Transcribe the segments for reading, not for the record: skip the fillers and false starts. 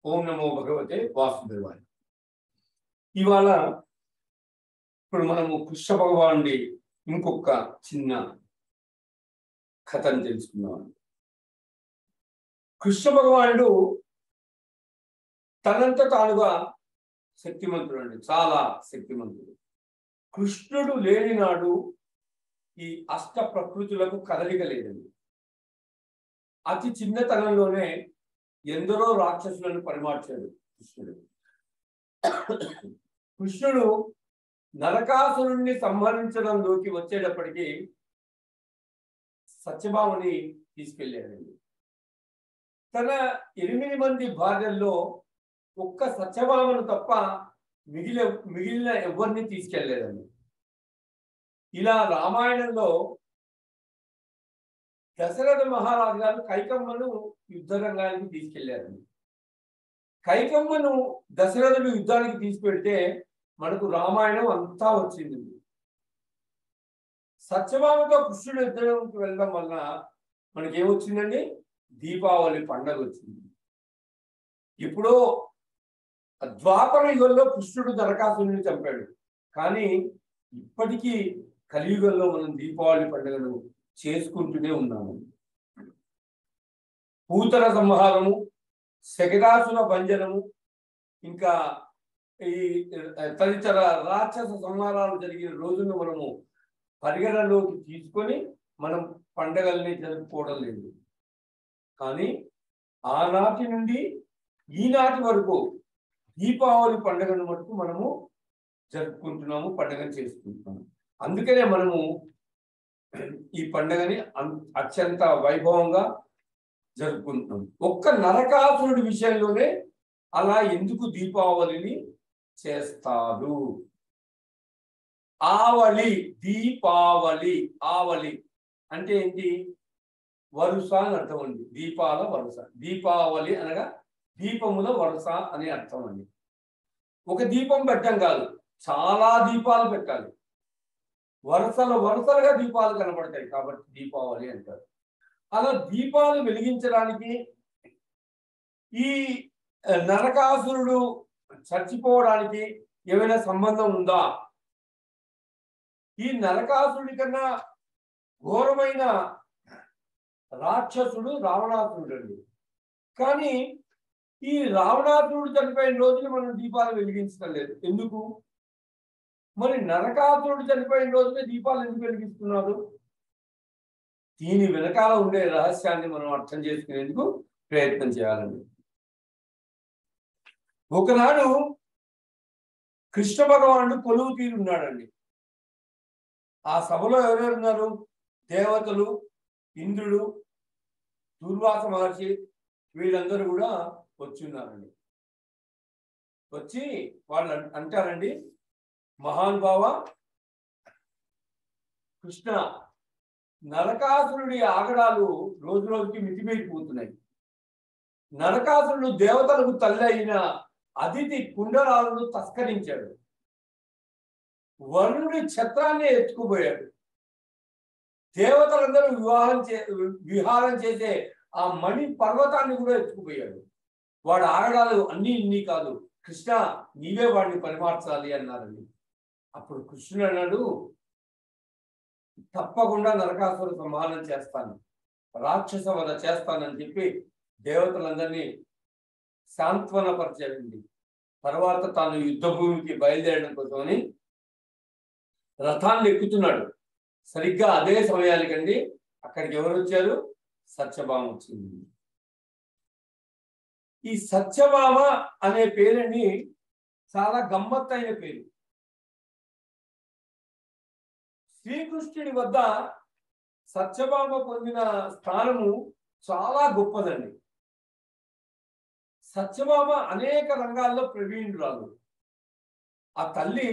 ఓం నమో భగవతే వాసుదేవాయ. ఇవాళ ఇప్పుడు మనము కృష్ణ భగవానుడి ఇంకొక చిన్న కథను తెలుసుకుందాం. కృష్ణ భగవానుడు తనంత తానుగా శక్తిమంతుడు అండి, చాలా శక్తిమంతుడు. కృష్ణుడు లేని నాడు ఈ అష్ట ప్రకృతులకు కదలిక లేదండి. అతి చిన్నతనంలోనే ఎందరో రాక్షసులను పరిమార్చాడు కృష్ణుడు. కృష్ణుడు నరకాసురుణ్ణి సంహరించడంలోకి వచ్చేటప్పటికి సత్యభామని తీసుకెళ్ళాడండి. తన 8 మంది భార్యల్లో ఒక్క సత్యభామను తప్ప మిగిలిన ఎవరిని తీసుకెళ్లేదండి. ఇలా రామాయణంలో దశరథ మహారాజు గారు కైకమ్మను యుద్ధ రంగానికి తీసుకెళ్లారండి. కైకమ్మను దశరథుడు యుద్ధానికి తీసుకెళ్తే మనకు రామాయణం అంతా వచ్చింది. సత్యభామతో కృష్ణుడు యుద్ధానికి వెళ్ళడం వల్ల మనకేమొచ్చిందండి? దీపావళి పండగ వచ్చింది. ఇప్పుడు ద్వాపర యుగంలో కృష్ణుడు నరకాసురుడిని చంపాడు, కానీ ఇప్పటికీ కలియుగంలో మనం దీపావళి పండుగను చేసుకుంటూనే ఉన్నాము. పూతన సంహారము, శకటాసుర భంజనము, ఇంకా ఈ తదితర రాక్షస సంహారాలు జరిగిన రోజును మనము పరిగణలోకి తీసుకొని మనం పండగల్ని జరుపుకోవడం లేదు. కానీ ఆనాటి నుండి ఈనాటి వరకు దీపావళి పండుగను మటుకు మనము జరుపుకుంటున్నాము, పండుగను చేసుకుంటున్నాము. అందుకనే మనము ఈ పండుగని అత్యంత వైభవంగా జరుపుకుంటున్నాం. ఒక్క నరకాసురుడి విషయంలోనే అలా ఎందుకు దీపావళిని చేస్తారు? ఆవళి, దీపావళి, ఆవళి అంటే ఏంటి? వరుస అని అర్థం అండి. దీపాల వరుస. దీపావళి అనగా దీపముల వరుస అనే అర్థం అండి. ఒక దీపం పెట్టడం కాదు, చాలా దీపాలు పెట్టాలి. వరుసలుగా దీపాలు కనబడతాయి కాబట్టి దీపావళి అంటారు. అలా దీపాలు వెలిగించడానికి ఈ నరకాసురుడు చచ్చిపోవడానికి ఏమైనా సంబంధం ఉందా? ఈ నరకాసురుడి కన్నా ఘోరమైన రాక్షసుడు రావణాసురుడు అండి. కానీ ఈ రావణాసురుడు చనిపోయిన రోజున మనం దీపాలు వెలిగించడం లేదు. ఎందుకు? మరి నరకాసురుడు చనిపోయిన రోజునే దీపాలు ఎందుకు వెలిగిస్తున్నారు? దీని వెనకాల ఉండే రహస్యాన్ని మనం అర్థం చేసుకునేందుకు ప్రయత్నం చేయాలండి. ఒకనాడు కృష్ణ భగవానుడు కొలువు తీరున్నాడండి. ఆ సభలో ఎవరెవరున్నారు? దేవతలు, ఇంద్రుడు, దుర్వాస మహర్షి, వీళ్ళందరూ కూడా వచ్చి ఉన్నారండి. వచ్చి వాళ్ళు అంటారండి, మహానుభావ కృష్ణ, నరకాసురుడి ఆగడాలు రోజు రోజుకి మితిమీరిపోతున్నాయి. నరకాసురుడు దేవతలకు తల్లి అయిన అదితి కుండలాలను తస్కరించాడు. వరుణుడి ఛత్రాన్ని ఎత్తుకుపోయాడు. దేవతలందరూ విహారం చేసే ఆ మణి పర్వతాన్ని కూడా ఎత్తుకుపోయాడు. వాడు ఆగడాలు అన్నీ ఇన్ని కాదు, కృష్ణ నీవే వాడిని పరిమార్చాలి అన్నారండి. అప్పుడు కృష్ణుడు అన్నాడు, తప్పకుండా నరకాసుర సంహారం చేస్తాను, రాక్షస వధ చేస్తానని చెప్పి దేవతలందరినీ సాంత్వనపరిచాడండి. తర్వాత తాను యుద్ధ భూమికి బయలుదేరడం కోసమని రథాన్ని ఎక్కుతున్నాడు. సరిగ్గా అదే సమయానికండి అక్కడికి ఎవరు వచ్చారు? సత్యభామ వచ్చింది. ఈ సత్యభామ అనే పేరుని చాలా గమ్మత్తైన పేరు. శ్రీకృష్ణుడి వద్ద సత్యభామ పొందిన స్థానము చాలా గొప్పదండి. సత్యభామ అనేక రంగాల్లో ప్రవీణురాలు. ఆ తల్లి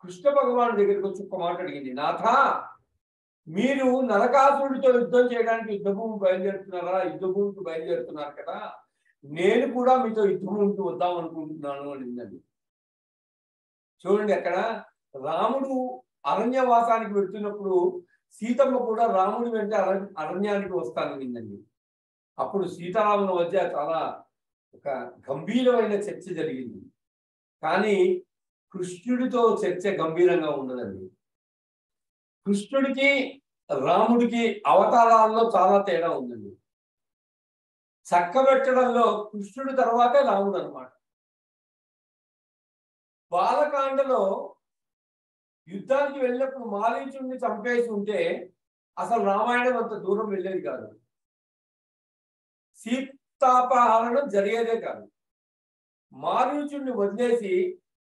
కృష్ణ భగవాను దగ్గరికి వచ్చి ఒక్క మాట అడిగింది, నాథ, మీరు నరకాసురుడితో యుద్ధం చేయడానికి యుద్ధభూమి బయలుదేరుతున్నారు కదా, నేను కూడా మీతో యుద్ధభూమికి వద్దాం అనుకుంటున్నాను అనిందండి. చూడండి, అక్కడ రాముడు అరణ్యవాసానికి వెళ్తున్నప్పుడు సీతమ్మ కూడా రాముడి వెంట అరణ్యానికి వస్తాననిందండి. అప్పుడు సీతారాముల మధ్య చాలా ఒక గంభీరమైన చర్చ జరిగింది. కానీ కృష్ణుడితో చర్చ గంభీరంగా ఉండదండి. కృష్ణుడికి రాముడికి అవతారాల్లో చాలా తేడా ఉందండి. చక్కబెట్టడంలో కృష్ణుడి తర్వాతే రాముడు అనమాట. బాలకాండలో యుద్ధానికి వెళ్ళినప్పుడు మారీచుడిని చంపేసి ఉంటే అసలు రామాయణం అంత దూరం వెళ్ళేది కాదు. సీతాపహరణం జరిగేదే కాదు. మారీచుడిని వదిలేసి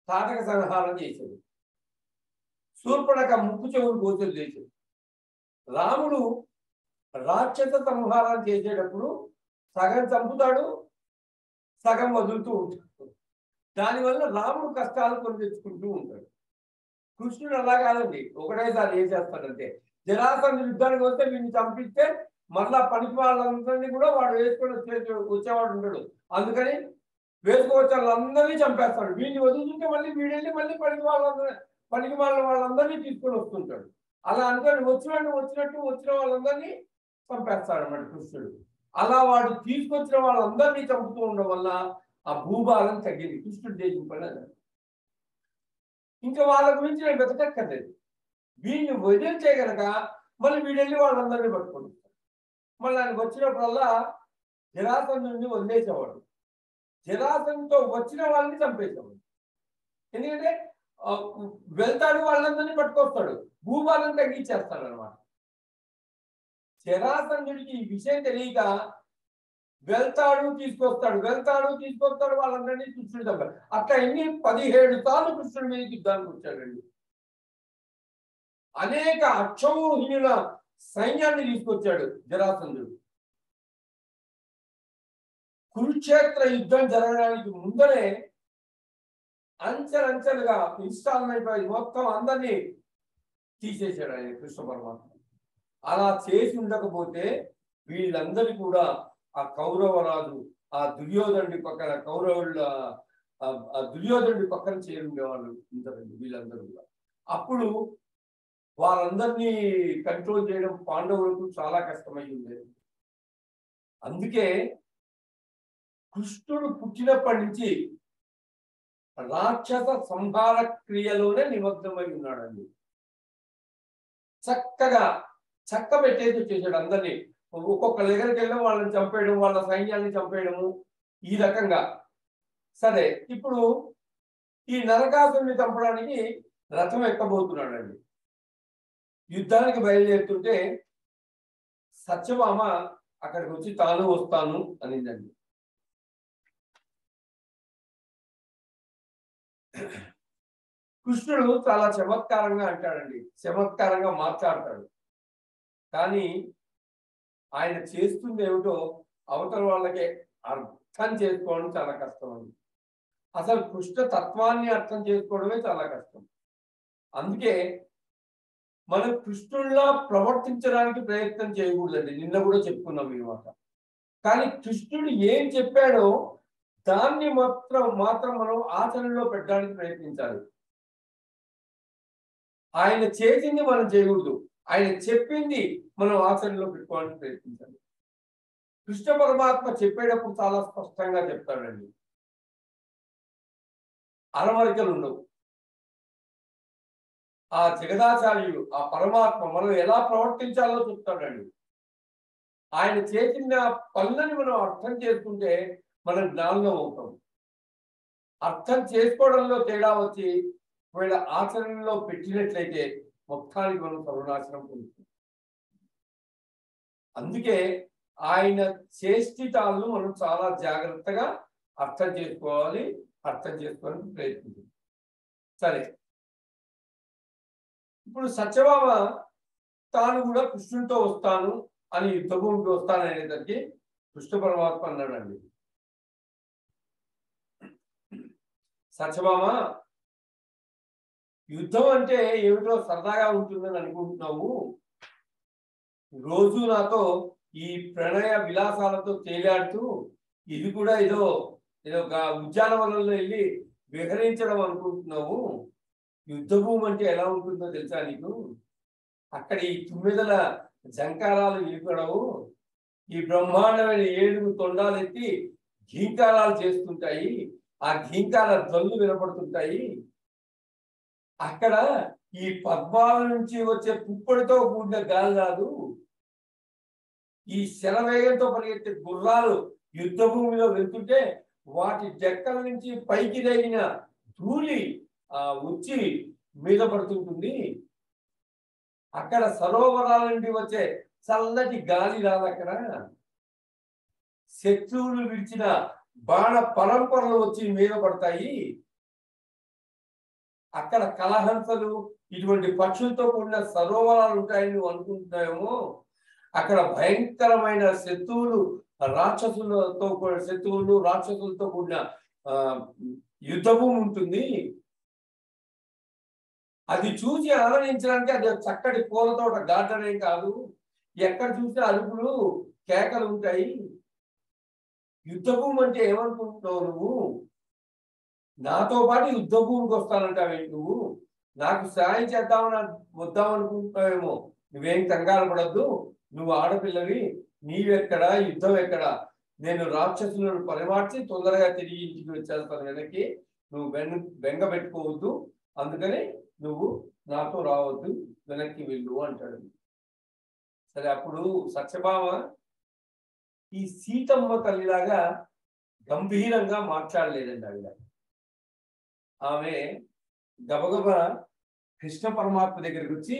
తాటక సంహారం చేశాడు. శూర్పణఖ ముక్కు చెవులు గోతులు చేశాడు. రాముడు రాక్షస సంహారం చేసేటప్పుడు సగం చంపుతాడు, సగం వదులుతూ ఉంటాడు. దానివల్ల రాముడు కష్టాలు కొని తెచ్చుకుంటూ ఉంటాడు. కృష్ణుడు అలా కాదండి, ఒకటేసారి ఏం చేస్తాడంటే జరాసంధుడు యుద్ధానికి వస్తే వీడిని చంపిస్తే మళ్ళా పనికి వాళ్ళందరినీ కూడా వాడు వేసుకొని వచ్చేవాడు ఉండడు. అందుకని వేసుకోవచ్చే వాళ్ళందరినీ చంపేస్తాడు. వీడిని వదులుతుంటే మళ్ళీ వీడెళ్ళి మళ్ళీ పనికి వాళ్ళందరినీ తీసుకొని వస్తుంటాడు. అలా అనుకొని వచ్చిన వాళ్ళందరినీ చంపేస్తాడు అన్నమాట కృష్ణుడు. అలా వాడు తీసుకొచ్చిన వాళ్ళందరినీ చంపుతూ ఉండడం వల్ల ఆ భూభారం తగ్గింది. కృష్ణుడు చేసిన పని అది. ఇంకా వాళ్ళ గురించి నేను వెతకక్కర్లేదు. వీడిని వదిలితే కనుక మళ్ళీ వీడెళ్ళి వాళ్ళందరినీ పట్టుకుంటాడు. మళ్ళీ ఆయనకు వచ్చినప్పుడల్లా జరాసంధుడిని వదిలేసేవాడు. జరాసంధుతో వచ్చిన వాళ్ళని చంపేసేవాడు. ఎందుకంటే వెళ్తాడు, వాళ్ళందరినీ పట్టుకొస్తాడు, భూభారం తగ్గించేస్తాడు అనమాట. జరాసంధుడికి ఈ విషయం తెలియక వెళ్తాడు తీసుకొస్తాడు వాళ్ళందరినీ కృష్ణుడు చంపాడు. అట్లా 17 సార్లు కృష్ణుడి మీద యుద్ధానికి వచ్చాడండి. అనేక అక్షౌహిణుల సైన్యాన్ని తీసుకొచ్చాడు జరాసంధుడు. కురుక్షేత్ర యుద్ధం జరగడానికి ముందరే అంచెలంచెలుగా ఇన్స్టాల్మెంట్ వైజ్ మొత్తం అందరినీ తీసేశాడు ఆయన కృష్ణ పరమాత్మ. అలా చేసి ఉండకపోతే వీళ్ళందరూ కూడా ఆ కౌరవరాజు ఆ దుర్యోధనుడి పక్కన దుర్యోధనుడి పక్కన చేరుండేవాళ్ళు ఉంటారండి వీళ్ళందరూ కూడా. అప్పుడు వారందరినీ కంట్రోల్ చేయడం పాండవులకు చాలా కష్టమై ఉండేది. అందుకే కృష్ణుడు పుట్టినప్పటి నుంచి రాక్షస సంహార క్రియలోనే నిమగ్నమై ఉన్నాడండి. చక్క పెట్టేసి వచ్చేసాడు అందరినీ. ఒక్కొక్క దగ్గరికి వెళ్ళి వాళ్ళని చంపేయడం, వాళ్ళ సైన్యాన్ని చంపేయడము, ఈ రకంగా. సరే, ఇప్పుడు ఈ నరకాసురుని చంపడానికి రథం ఎక్కబోతున్నాడండి. యుద్ధానికి బయలుదేరుతుంటే సత్యభామ అక్కడికి వచ్చి తాను వస్తాను అనిందండి. కృష్ణుడు చాలా చమత్కారంగా అంటాడండి, చమత్కారంగా మాట్లాడతాడు. కానీ ఆయన చేస్తుంది ఏమిటో అవతల వాళ్ళకి అర్థం చేసుకోవడం చాలా కష్టం అండి. అసలు కృష్ణ తత్వాన్ని అర్థం చేసుకోవడమే చాలా కష్టం. అందుకే మనం కృష్ణుడిలా ప్రవర్తించడానికి ప్రయత్నం చేయకూడదండి. నిన్న కూడా చెప్పుకున్నాం ఈ మాట. కానీ కృష్ణుడు ఏం చెప్పాడో దాన్ని మాత్రం మనం ఆచరణలో పెట్టడానికి ప్రయత్నించాలి. ఆయన చేసింది మనం చేయకూడదు, ఆయన చెప్పింది మనం ఆచరణలో పెట్టుకోవడానికి ప్రయత్నించాలి. కృష్ణ పరమాత్మ చెప్పేటప్పుడు చాలా స్పష్టంగా చెప్తాడండి. అరమరికలు ఉండవు. ఆ జగదాచార్యుడు ఆ పరమాత్మ మనం ఎలా ప్రవర్తించాలో చెప్తాడండి. ఆయన చేసిన పనులని మనం అర్థం చేసుకుంటే మనం జ్ఞానం అవుతాం. అర్థం చేసుకోవడంలో తేడా వచ్చి ఒకవేళ ఆచరణలో పెట్టినట్లయితే మొత్తానికి మనం సర్వనాశనం పొందుతాం. అందుకే ఆయన చేష్టితాలను మనం చాలా జాగ్రత్తగా అర్థం చేసుకోవాలి, అర్థం చేసుకోవడానికి ప్రయత్నించాలి. సరే, ఇప్పుడు సత్యభామ తాను కూడా కృష్ణుడితో వస్తాను అని యుద్ధభూమికి వస్తాను అనేసరికి కృష్ణ పరమాత్మ అన్నాడండి, సత్యభామ యుద్ధం అంటే ఏమిటో సరదాగా ఉంటుందని అనుకుంటున్నావు, రోజు నాతో ఈ ప్రణయ విలాసాలతో తేలాడుతూ ఇది కూడా ఏదో ఉద్యానవనంలో వెళ్ళి విహరించడం అనుకుంటున్నావు. యుద్ధభూమి అంటే ఎలా ఉంటుందో తెలుసా నీకు? అక్కడ ఈ 9 జంకారాలు వినపడవు, ఈ బ్రహ్మాండమైన 7 తొండాలెత్తి ఘీంకారాలు చేస్తుంటాయి, ఆ ఘీంకార ధ్వనులు వినపడుతుంటాయి. అక్కడ ఈ పద్మాల నుంచి వచ్చే పుప్పడితో కూడిన గాలి రాదు, ఈ శరవేగంతో పరిగెత్తే గుర్రాలు యుద్ధ భూమిలో వెళ్తుంటే వాటి డెక్కల నుంచి పైకి రేగిన ధూళి వచ్చి మీద పడుతుంటుంది. అక్కడ సరోవరాల నుండి వచ్చే చల్లటి గాలి రాదు. అక్కడ శత్రువులు విడిచిన బాణ పరంపరలు వచ్చి మీద పడతాయి. అక్కడ కలహంసలు ఇటువంటి పక్షులతో కూడిన సరోవరాలు ఉంటాయని నువ్వు అనుకుంటున్నావేమో. అక్కడ భయంకరమైన శత్రువులు రాక్షసులతో కూడిన యుద్ధభూమి ఉంటుంది. అది చూసి ఆనందించడానికి అది చక్కటి పూలతోట గార్డెన్ ఏం కాదు. ఎక్కడ చూసినా అరుపులు కేకలు ఉంటాయి. యుద్ధభూమి అంటే ఏమనుకుంటున్నావు నువ్వు? నాతో పాటు యుద్ధ భూమికి వస్తానంటావేంటి నువ్వు? నాకు సాయం వద్దామనుకుంటున్నావేమో. నువ్వేం కంగారు పడద్దు, నువ్వు ఆడపిల్లవి, నీవెక్కడ, యుద్ధం ఎక్కడ? నేను రాక్షసులను పరిమార్చి తొందరగా తిరిగి ఇంటికి వచ్చేస్తాను వెనక్కి. నువ్వు బెంగ పెట్టుకోవద్దు, అందుకని నువ్వు నాతో రావద్దు, వెనక్కి వెళ్ళు అంటాడు. సరే, అప్పుడు సత్యభామ ఈ సీతమ్మ తల్లిలాగా గంభీరంగా మాట్లాడలేదండి. ఆమె గబగబా కృష్ణ పరమాత్మ దగ్గరికి వచ్చి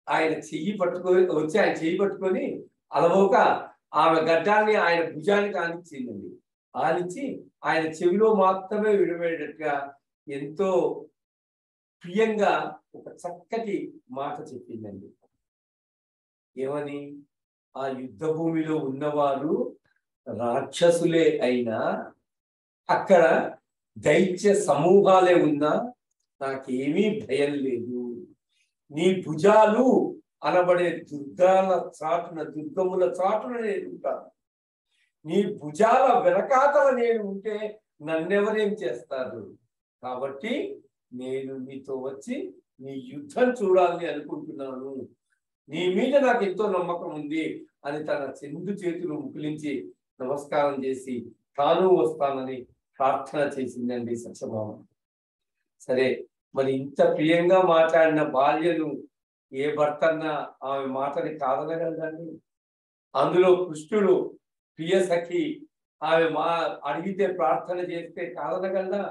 ఆయన చెయ్యి పట్టుకొని అలవోక ఆమె గడ్డాన్ని ఆయన భుజానికి ఆనిచ్చిందండి. ఆనిచ్చి ఆయన చెవిలో మాత్రమే విడవేటట్టుగా ఎంతో ప్రియంగా ఒక చక్కటి మాట చెప్పిందండి. ఏమని? ఆ యుద్ధ భూమిలో ఉన్నవారు రాక్షసులే అయినా, అక్కడ దైత్య సమూహాలే ఉన్నా నాకేమీ భయం లేదు. నీ భుజాలు అనబడే దుర్గముల చాటున నేను ఉంటాను. నీ భుజాల వెనకాతల నేను ఉంటే నన్నెవరేం చేస్తారు? కాబట్టి నేను నీతో వచ్చి నీ యుద్ధం చూడాలని అనుకుంటున్నాను. నీ మీద నాకు ఎంతో నమ్మకం ఉంది అని తన చెందు చేతులు ముకులించి నమస్కారం చేసి తాను వస్తానని ప్రార్థన చేసిందండి సత్యభామ. సరే, మరి ఇంత ప్రియంగా మాట్లాడిన భార్యను ఏ భర్తన్నా ఆమె మాటని కాదనగలదండి? అందులో కృష్ణుడు ప్రియ సఖి, ఆమె అడిగితే ప్రార్థన చేస్తే కాదనగలదా?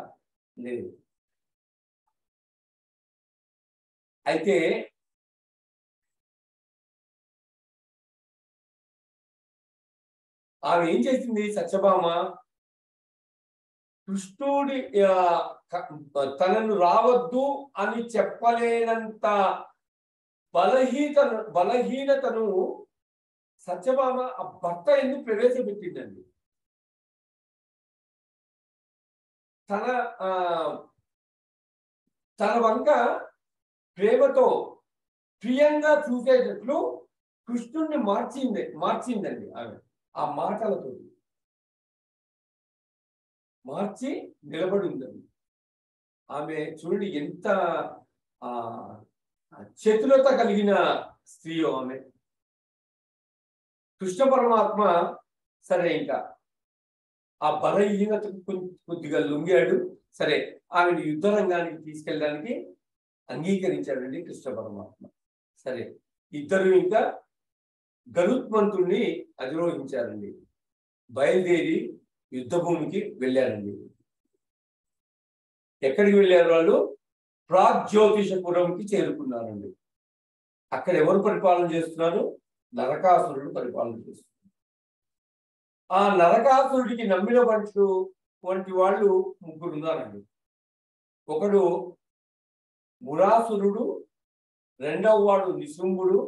లేదు. అయితే ఆమె ఏం చేసింది సత్యభామ? కృష్ణుడి తనను రావద్దు అని చెప్పలేనంత బలహీనతను సత్యభామ ఆ భర్త ఎందుకు ప్రవేశపెట్టిందండి. తన వంక ప్రేమతో ప్రియంగా చూసేటట్లు కృష్ణుడిని మార్చిందండి ఆమె. ఆ మాటలతో మార్చి నిలబడి ఉందండి ఆమె. చూడండి ఎంత చతురత కలిగిన స్త్రీయో ఆమె. కృష్ణ పరమాత్మ సరే ఇంకా ఆ బలహీనతకు కొద్దిగా లొంగాడు. సరే, ఆమెను యుద్ధ రంగానికి తీసుకెళ్ళడానికి అంగీకరించాడండి కృష్ణ పరమాత్మ. సరే, ఇద్దరు ఇంకా గరుత్మంతుణ్ణి అధిరోహించారండి. బయలుదేరి యుద్ధ భూమికి వెళ్ళారండి. ఎక్కడికి వెళ్ళారు వాళ్ళు? ప్రాగ్జ్యోతిషపురంకి చేరుకున్నారండి. అక్కడ ఎవరు పరిపాలన చేస్తున్నారు? నరకాసురుడు పరిపాలన చేస్తున్నారు. ఆ నరకాసురుడికి నమ్మిన వంటి వాళ్ళు ముగ్గురు ఉన్నారండి. ఒకడు మురాసురుడు, రెండవ వాడు నిశుంభుడు,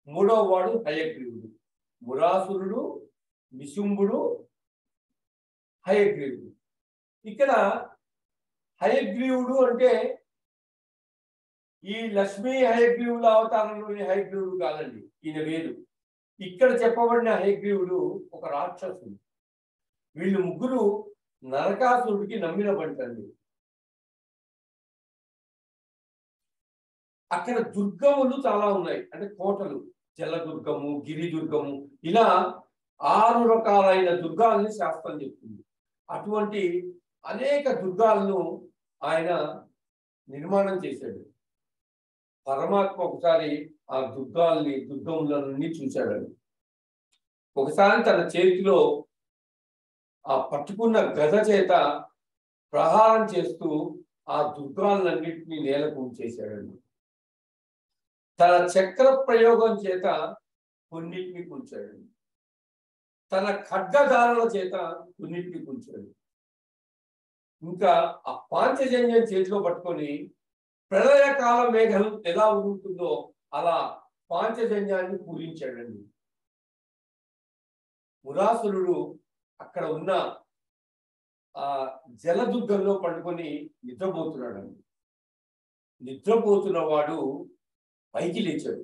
మూడవ వాడు హయగ్రీవుడు. మురాసురుడు, నిశుంభుడు, హయగ్రీవుడు. ఇక్కడ హయగ్రీవుడు అంటే ఈ లక్ష్మీ హయగ్రీవుల అవతారంలోని హయగ్రీవుడు కాదండి, ఈయన వేరు. ఇక్కడ చెప్పబడిన హయగ్రీవుడు ఒక రాక్షసుడు. వీళ్ళు ముగ్గురు నరకాసురుడికి నమ్మిన బంటండి. అక్కడ దుర్గములు చాలా ఉన్నాయి, అంటే కోటలు, జలదుర్గము, గిరిదుర్గము, ఇలా 6 రకాలైన దుర్గాల్ని శాస్త్రం చెప్తుంది. అటువంటి అనేక దుర్గాలను ఆయన నిర్మాణం చేశాడు. పరమాత్మ ఒకసారి ఆ దుర్గములన్నీ చూశాడండి. ఒకసారి తన చేతిలో ఆ పట్టుకున్న గద చేత ప్రహారం చేస్తూ ఆ దుర్గాలన్నింటినీ నేలకు ఉంచేశాడండి. తన చక్ర ప్రయోగం చేత కొన్నిటిని కూల్చాడండి. తన ఖడ్గధారల చేత కొన్నిటిని కూల్చాడు. ఇంకా ఆ పాంచజన్యం చేతిలో పట్టుకొని ప్రళయకాల మేఘం ఎలా ఉంటుందో అలా పాంచజన్యాన్ని పూరించాడండి. మురాసురుడు అక్కడ ఉన్న ఆ జలదుర్గంలో పట్టుకొని నిద్రపోతున్నాడండి. నిద్రపోతున్న వాడు పైకి లేచాడు.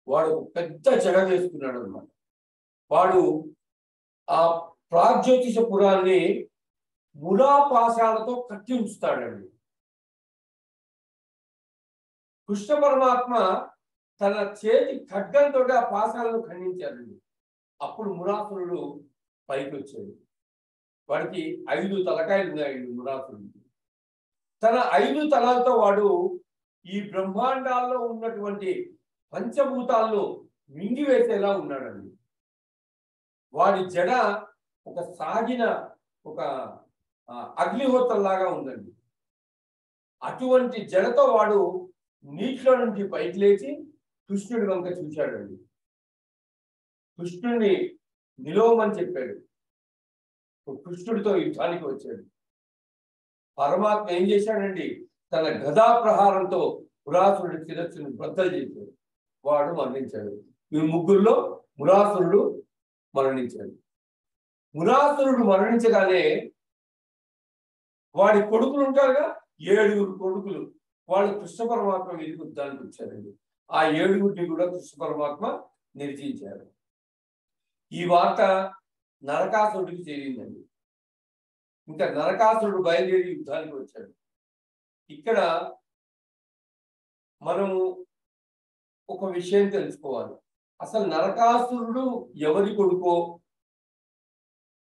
వాడు పెద్ద జడ వేసుకున్నాడు అన్నమాట. వాడు ఆ ప్రాగ్జ్యోతిషపురాన్ని ములాపాశాలతో కట్టి ఉంచుతాడండి. కృష్ణ పరమాత్మ తన చేతి ఖడ్గంతో ఆ పాశాలను ఖండించాడండి. అప్పుడు మురాసురుడు పైకి వచ్చాడు. వాడికి 5 తలకాయలు ఉన్నాయండి మురాసురుడికి. తన 5 తలాలతో వాడు ఈ బ్రహ్మాండాల్లో ఉన్నటువంటి పంచభూతాల్లో మింగివేసేలా ఉన్నాడండి. వాడి జడ ఒక సాగిన ఒక అగ్నిహోత్రంలాగా ఉందండి. అటువంటి జడతో వాడు నీటిలో నుంచి పైకి లేచి కృష్ణుడి వంక చూశాడండి. కృష్ణుడిని నిలవమని చెప్పాడు. కృష్ణుడితో యుద్ధానికి వచ్చాడు. పరమాత్మ ఏం చేశాడండి? తన గదా ప్రహారంతో మురాసురుడి శిరస్సును బద్దలు చేశాడు. వాడు మరణించాడు. ఈ ముగ్గురులో మురాసురుడు మరణించాడు. మురాసురుడు మరణించగానే వాడి కొడుకులు ఉంటారుగా, 7 కొడుకులు, వాళ్ళు కృష్ణ పరమాత్మ మీదకి యుద్ధానికి వచ్చారండి. ఆ 7 కూడా కృష్ణ పరమాత్మ నిర్జించారు. ఈ వార్త నరకాసురుడికి చేరిందండి. ఇంకా నరకాసురుడు బయలుదేరి యుద్ధానికి వచ్చాడు. ఇక్కడ మనము ఒక విషయం తెలుసుకోవాలి. అసలు నరకాసురుడు ఎవరి కొడుకో,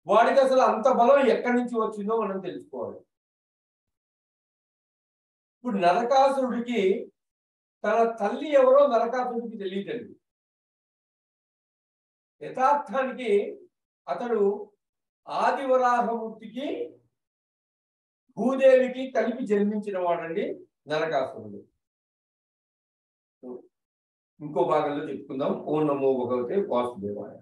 వాడికి అసలు అంత బలం ఎక్కడి నుంచి వచ్చిందో మనం తెలుసుకోవాలి. ఇప్పుడు నరకాసురుడికి తన తల్లి ఎవరో నరకాసురుడికి తెలియదండి. యథార్థానికి అతడు ఆదివరాహమూర్తికి భూదేవికి కలిపి జన్మించిన వాడండి నరకాసురుడు. ఇంకో భాగంలో చెప్పుకుందాం. ఓం నమో భగవతే వాసుదేవాయ.